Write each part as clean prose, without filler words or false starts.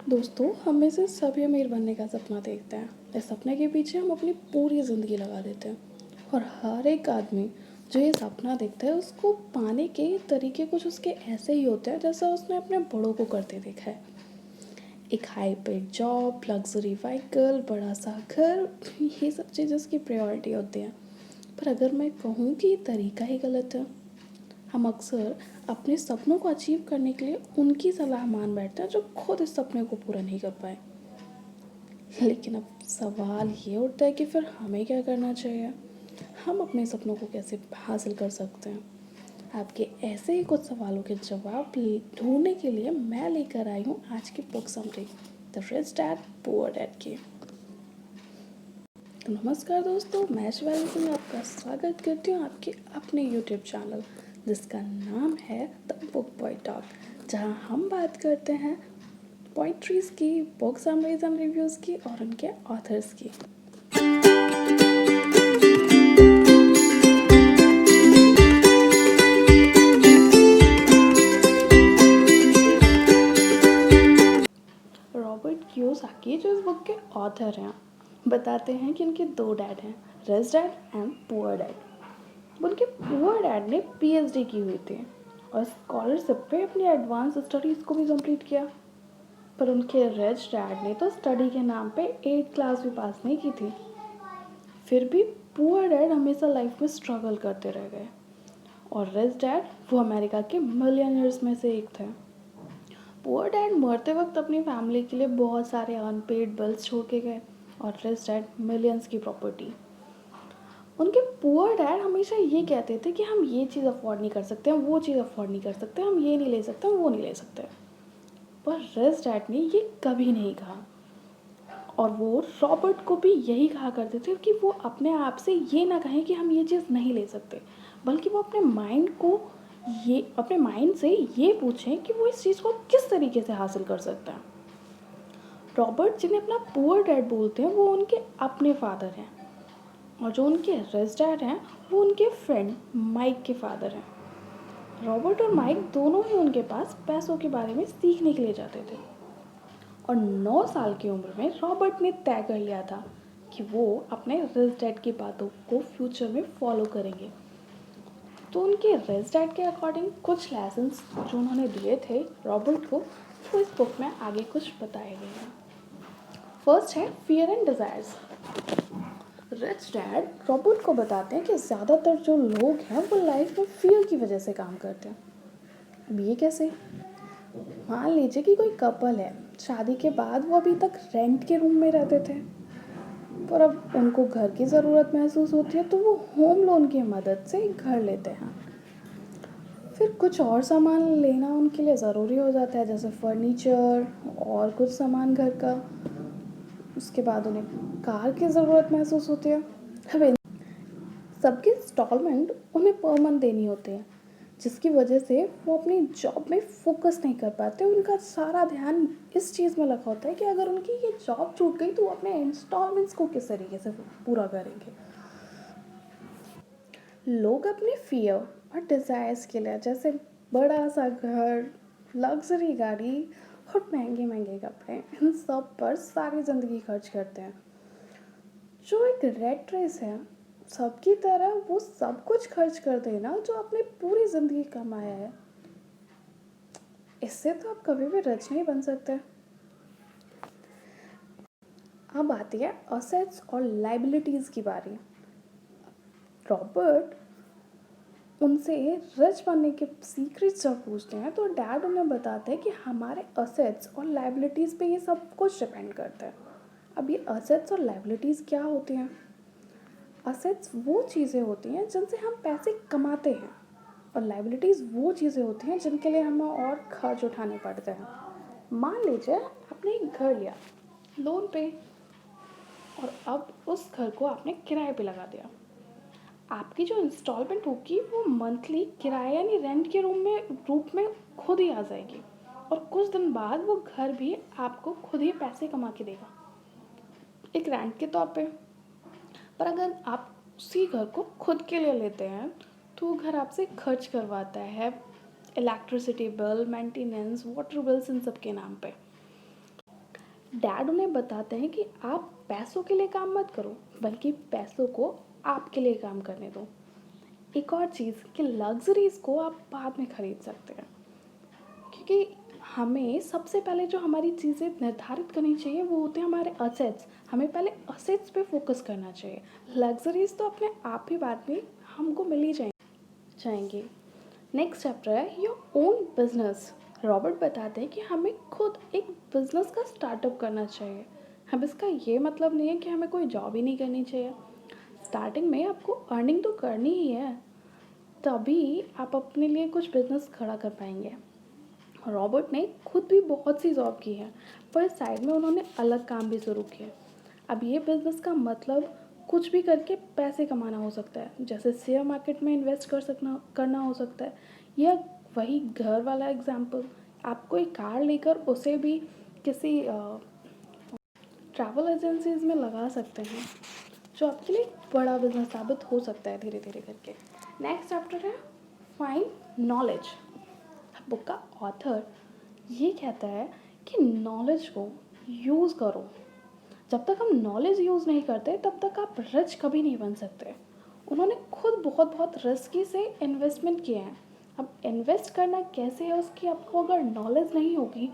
दोस्तों, हम में से सभी अमीर बनने का सपना देखते हैं। इस सपने के पीछे हम अपनी पूरी ज़िंदगी लगा देते हैं और हर एक आदमी जो ये सपना देखता है उसको पाने के तरीके कुछ उसके ऐसे ही होते हैं जैसा उसने अपने बड़ों को करते देखा है। एक high paid job, luxury vehicle, बड़ा सा घर, ये सब चीज़ उसकी प्रायोरिटी होती है। पर अगर मैं कहूँ कि ये तरीका ही गलत है, हम अक्सर अपने सपनों को अचीव करने के लिए उनकी सलाह मान बैठते हैं जो खुद इस सपने को पूरा नहीं कर पाए। लेकिन अब सवाल ये उठता है कि फिर हमें क्या करना चाहिए? हम अपने सपनों को कैसे हासिल कर सकते हैं? आपके ऐसे ही कुछ सवालों के जवाब ढूंढने के लिए मैं लेकर आई हूँ आज की book summary, the rich dad poor dad की। नमस्कार दोस्तों, मैं शिवाली सिंह आपका स्वागत करती हूँ आपके अपने यूट्यूब चैनल जिसका नाम है द बुक बॉय टॉक, जहाँ हम बात करते हैं पोइट्रीज़ की, बुक समरीज एंड रिव्यूज़ की और उनके ऑथर्स की। रॉबर्ट कियोसाकी जो इस बुक के ऑथर हैं बताते हैं कि उनके दो डैड हैं, rich dad and poor dad. उनके पुअर डैड ने पीएचडी की हुई थी और स्कॉलरशिप पे अपनी एडवांस स्टडीज़ को भी कंप्लीट किया। पर उनके रिच डैड ने तो स्टडी के नाम पे 8th क्लास भी पास नहीं की थी। फिर भी पुअर डैड हमेशा लाइफ में स्ट्रगल करते रह गए और रिच डैड वो अमेरिका के मिलियनर्स में से एक थे। पुअर डैड मरते वक्त अपनी फैमिली के लिए बहुत सारे अनपेड बिल्स छोड़ के गए और रिच डैड मिलियंस की प्रॉपर्टी। उनके पुअर डैड हमेशा ये कहते थे कि हम ये चीज़ अफोर्ड नहीं कर सकते, हम वो चीज़ अफोर्ड नहीं कर सकते, हम ये नहीं ले सकते, हम वो नहीं ले सकते। पर रिच डैड ने ये कभी नहीं कहा और वो रॉबर्ट को भी यही कहा करते थे कि वो अपने आप से ये ना कहें कि हम ये चीज़ नहीं ले सकते, बल्कि वो अपने माइंड से ये पूछें कि वो इस चीज़ को किस तरीके से हासिल कर सकते हैं। रॉबर्ट जिन्हें अपना पुअर डैड बोलते हैं वो उनके अपने फादर हैं और जो उनके रिच डैड हैं वो उनके फ्रेंड माइक के फादर हैं। रॉबर्ट और माइक दोनों ही उनके पास पैसों के बारे में सीखने के लिए जाते थे और 9 साल की उम्र में रॉबर्ट ने तय कर लिया था कि वो अपने रिच डैड की बातों को फ्यूचर में फॉलो करेंगे। तो उनके रिच डैड के अकॉर्डिंग कुछ लेसन्स जो उन्होंने दिए थे रॉबर्ट को, वो इस बुक में आगे कुछ बताए गए हैं। फर्स्ट है fear and desires. Rich dad Robert को बताते हैं कि ज़्यादातर जो लोग हैं वो लाइफ में फियर की वजह से काम करते हैं। अब ये कैसे? मान लीजिए कि कोई कपल है, शादी के बाद वो अभी तक रेंट के रूम में रहते थे पर अब उनको घर की ज़रूरत महसूस होती है तो वो होम लोन की मदद से एक घर लेते हैं। फिर कुछ और सामान लेना उनके लिए ज़रूरी हो जाता है जैसे फर्नीचर और कुछ सामान घर का। उसके बाद उन्हें कार की ज़रूरत महसूस होती है। अब इन सबकी इंस्टॉलमेंट उन्हें पर मंथ देनी होती है जिसकी वजह से वो अपनी जॉब में फोकस नहीं कर पाते। उनका सारा ध्यान इस चीज़ में लगा होता है कि अगर उनकी ये जॉब छूट गई तो वो अपने इंस्टॉलमेंट्स को किस तरीके से पूरा करेंगे। लोग अपने फियर और डिज़ायर्स के लिए जैसे बड़ा सा घर, लग्जरी गाड़ी और महंगे महंगे कपड़े, इन सब पर सारी ज़िंदगी खर्च करते हैं। जो एक रेट रेस है, सबकी तरह वो सब कुछ खर्च कर देना जो आपने पूरी ज़िंदगी कमाया है, इससे तो आप कभी भी रिच नहीं बन सकते। अब आती है असेट्स और लाइबिलिटीज़ की बारी। रॉबर्ट उनसे रिच बनने के सीक्रेट्स जब पूछते हैं तो डैड उन्हें बताते हैं कि हमारे असेट्स और लाइबिलिटीज़ पे ये सब कुछ डिपेंड करता है। अब ये असेट्स और लाइबिलिटीज़ क्या होती हैं? असेट्स वो चीज़ें होती हैं जिनसे हम पैसे कमाते हैं और लाइबिलिटीज़ वो चीज़ें होती हैं जिनके लिए हमें और खर्च उठाने पड़ते हैं। मान लीजिए आपने एक घर लिया लोन पे और अब उस घर को आपने किराए पे लगा दिया। आपकी जो इंस्टॉलमेंट होगी वो मंथली किराया यानी रेंट के रूप में खुद ही आ जाएगी और कुछ दिन बाद वो घर भी आपको खुद ही पैसे कमा के देगा एक रेंट के तौर पे। पर अगर आप उसी घर को खुद के लिए लेते हैं तो वो घर आपसे खर्च करवाता है electricity bill, maintenance, water bills, इन सब के नाम पे। डैड उन्हें बताते हैं कि आप पैसों के लिए काम मत करो, बल्कि पैसों को आपके लिए काम करने दो। एक और चीज़ कि लग्ज़रीज़ को आप बाद में ख़रीद सकते हैं, क्योंकि हमें सबसे पहले जो हमारी चीज़ें निर्धारित करनी चाहिए वो होते हैं हमारे असेट्स। हमें पहले असेट्स पे फोकस करना चाहिए। लग्ज़रीज़ तो अपने आप ही बाद में हमको मिल ही जाएंगे। नेक्स्ट चैप्टर है योर ओन बिजनेस। रॉबर्ट बताते हैं कि हमें खुद एक बिजनेस का स्टार्टअप करना चाहिए। अब इसका ये मतलब नहीं है कि हमें कोई जॉब ही नहीं करनी चाहिए। स्टार्टिंग में आपको अर्निंग तो करनी ही है, तभी आप अपने लिए कुछ बिजनेस खड़ा कर पाएंगे। रॉबर्ट ने खुद भी बहुत सी जॉब की है, पर साइड में उन्होंने अलग काम भी शुरू किए। अब ये बिज़नेस का मतलब कुछ भी करके पैसे कमाना हो सकता है, जैसे शेयर मार्केट में इन्वेस्ट करना हो सकता है, या वही घर वाला एग्जाम्पल, आप कोई कार लेकर उसे भी किसी ट्रैवल एजेंसीज में लगा सकते हैं, जो आपके लिए एक बड़ा बिजनेस साबित हो सकता है धीरे धीरे करके। नेक्स्ट चैप्टर है फाइंड नॉलेज। बुक का ऑथर ये कहता है कि नॉलेज को यूज़ करो। जब तक हम नॉलेज यूज़ नहीं करते तब तक आप रिच कभी नहीं बन सकते। उन्होंने खुद बहुत बहुत रिस्की से इन्वेस्टमेंट किए हैं। अब इन्वेस्ट करना कैसे है उसकी आपको अगर नॉलेज नहीं होगी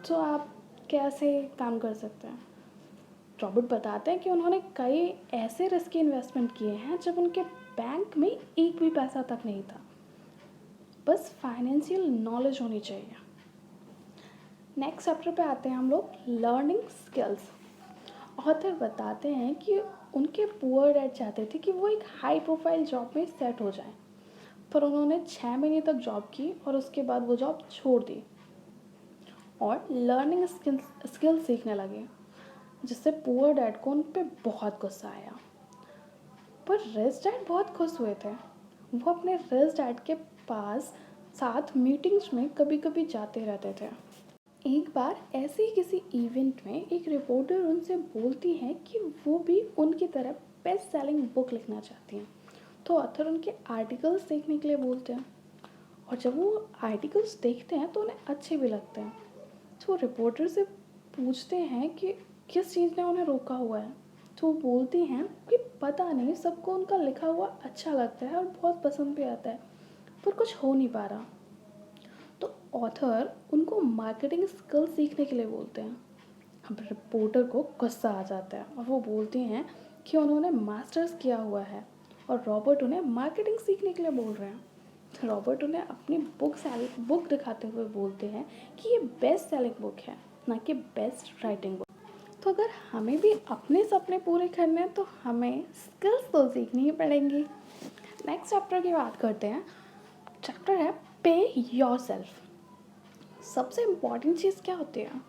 तो आप कैसे काम कर सकते हैं। रॉबर्ट बताते हैं कि उन्होंने कई ऐसे रिस्की इन्वेस्टमेंट किए हैं जब उनके बैंक में एक भी पैसा तक नहीं था। बस फाइनेंशियल नॉलेज होनी चाहिए। नेक्स्ट चैप्टर पे आते हैं हम लोग लर्निंग स्किल्स। ऑथर बताते हैं कि उनके पुअर डैड चाहते थे कि वो एक हाई प्रोफाइल जॉब में सेट हो जाए, पर उन्होंने 6 महीने तक जॉब की और उसके बाद वो जॉब छोड़ दी और लर्निंग स्किल्स सीखने लगे, जिससे पुअर डैड को उन पर बहुत गुस्सा आया। पर रिच डैड बहुत खुश हुए थे। वो अपने रिच डैड के पास साथ मीटिंग्स में कभी कभी जाते रहते थे। एक बार ऐसे ही किसी इवेंट में एक रिपोर्टर उनसे बोलती है कि वो भी उनकी तरह बेस्ट सेलिंग बुक लिखना चाहती हैं। तो ऑथर उनके आर्टिकल्स देखने के लिए बोलते हैं, और जब वो आर्टिकल्स देखते हैं तो उन्हें अच्छे भी लगते हैं। तो वो रिपोर्टर से पूछते हैं कि किस चीज़ ने उन्हें रोका हुआ है। तो वो बोलती हैं कि पता नहीं, सबको उनका लिखा हुआ अच्छा लगता है और बहुत पसंद भी आता है, पर कुछ हो नहीं पा रहा। तो ऑथर उनको मार्केटिंग स्किल सीखने के लिए बोलते हैं। अब रिपोर्टर को गुस्सा आ जाता है और वो बोलती हैं कि उन्होंने मास्टर्स किया हुआ है और रॉबर्ट उन्हें मार्केटिंग सीखने के लिए बोल रहे हैं। तो रॉबर्ट उन्हें अपनी बुक दिखाते हुए बोलते हैं कि ये बेस्ट सेलिंग बुक है, ना कि बेस्ट राइटिंग बुक। तो अगर हमें भी अपने सपने पूरे करने हैं तो हमें स्किल्स तो सीखनी ही पड़ेंगी। नेक्स्ट चैप्टर की बात करते हैं। चैप्टर है पे योर सेल्फ। सबसे इम्पॉर्टेंट चीज़ क्या होती है,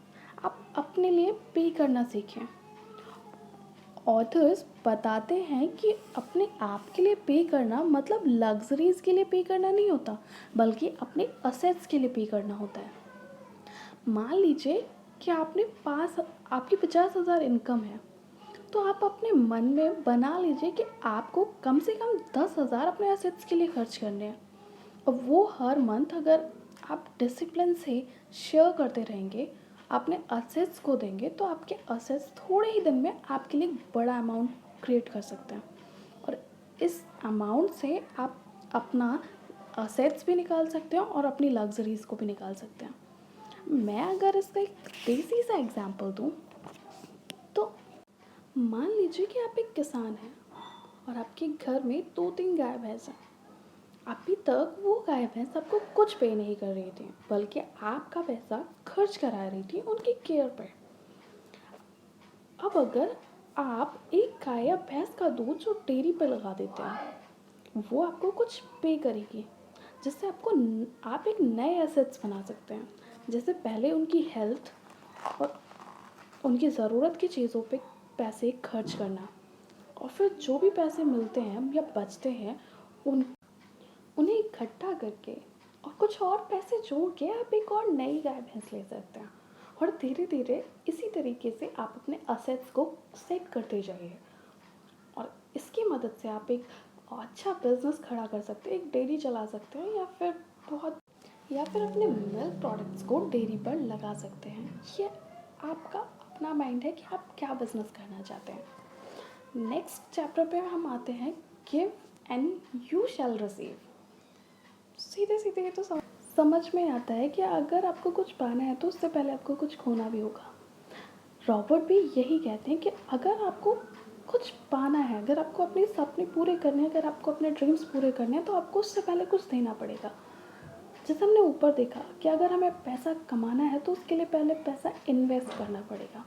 आप अपने लिए पे करना सीखें। ऑथर्स बताते हैं कि अपने आप के लिए पे करना मतलब लग्जरीज़ के लिए पे करना नहीं होता, बल्कि अपने असेट्स के लिए पे करना होता है। मान लीजिए कि आपकी 50,000 इनकम है, तो आप अपने मन में बना लीजिए कि आपको कम से कम 10,000 अपने असेट्स के लिए खर्च करने हैं। और वो हर मंथ अगर आप डिसिप्लिन से शेयर करते रहेंगे, अपने असेट्स को देंगे, तो आपके असेट्स थोड़े ही दिन में आपके लिए बड़ा अमाउंट क्रिएट कर सकते हैं। और इस अमाउंट से आप अपना असेट्स भी निकाल सकते हैं और अपनी लग्जरीज़ को भी निकाल सकते हैं। मैं अगर इसका एक देसी सा एग्जांपल दूँ, तो मान लीजिए कि आप एक किसान हैं और आपके घर में 2-3 गाय भैंस हैं। अभी तक वो गाय भैंस आपको कुछ पे नहीं कर रही थी, बल्कि आपका पैसा खर्च करा रही थी उनकी केयर पे। अब अगर आप एक गाय या भैंस का दूध जो डेयरी पे लगा देते हैं, वो आपको कुछ पे करेगी, जिससे आप एक नए एसेट्स बना सकते हैं। जैसे पहले उनकी हेल्थ और उनकी ज़रूरत की चीज़ों पे पैसे खर्च करना, और फिर जो भी पैसे मिलते हैं या बचते हैं उन्हें इकट्ठा करके और कुछ और पैसे जोड़ के आप एक और नई गाय भैंस ले सकते हैं। और धीरे धीरे इसी तरीके से आप अपने असेट्स को सेट करते जाइए, और इसकी मदद से आप एक अच्छा बिजनेस खड़ा कर सकते हैं, एक डेयरी चला सकते हैं, या फिर अपने मिल्क प्रोडक्ट्स को डेयरी पर लगा सकते हैं। ये आपका अपना माइंड है कि आप क्या बिजनेस करना चाहते हैं। नेक्स्ट चैप्टर पे हम आते हैं give and you shall receive. सीधे सीधे ये तो समझ में आता है कि अगर आपको कुछ पाना है तो उससे पहले आपको कुछ खोना भी होगा। रॉबर्ट भी यही कहते हैं कि अगर आपको कुछ पाना है, अगर आपको अपने सपने पूरे करने हैं, अगर आपको अपने ड्रीम्स पूरे करने हैं तो आपको उससे पहले कुछ देना पड़ेगा। जैसे हमने ऊपर देखा कि अगर हमें पैसा कमाना है तो उसके लिए पहले पैसा इन्वेस्ट करना पड़ेगा।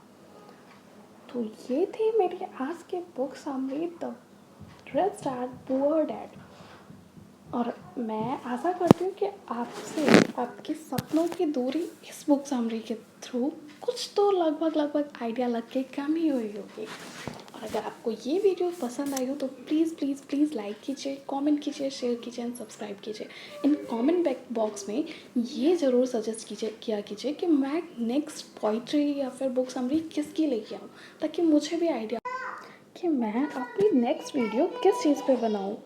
तो ये थी मेरी आज की book summary the rich dad poor dad. और मैं आशा करती हूँ कि आपसे आपके सपनों की दूरी इस बुक समरी के थ्रू कुछ तो लगभग आइडिया लग के कम ही हुई होगी। और अगर आपको ये वीडियो पसंद आई हो तो प्लीज़ लाइक कीजिए, कमेंट कीजिए, शेयर कीजिए एंड सब्सक्राइब कीजिए। इन कमेंट बॉक्स में ये ज़रूर सजेस्ट किया कीजिए कि मैं नेक्स्ट पोइट्री या फिर बुक समरी किसकी लेके आऊँ, ताकि मुझे भी आइडिया कि मैं अपनी नेक्स्ट वीडियो किस चीज़ पे बनाऊँ।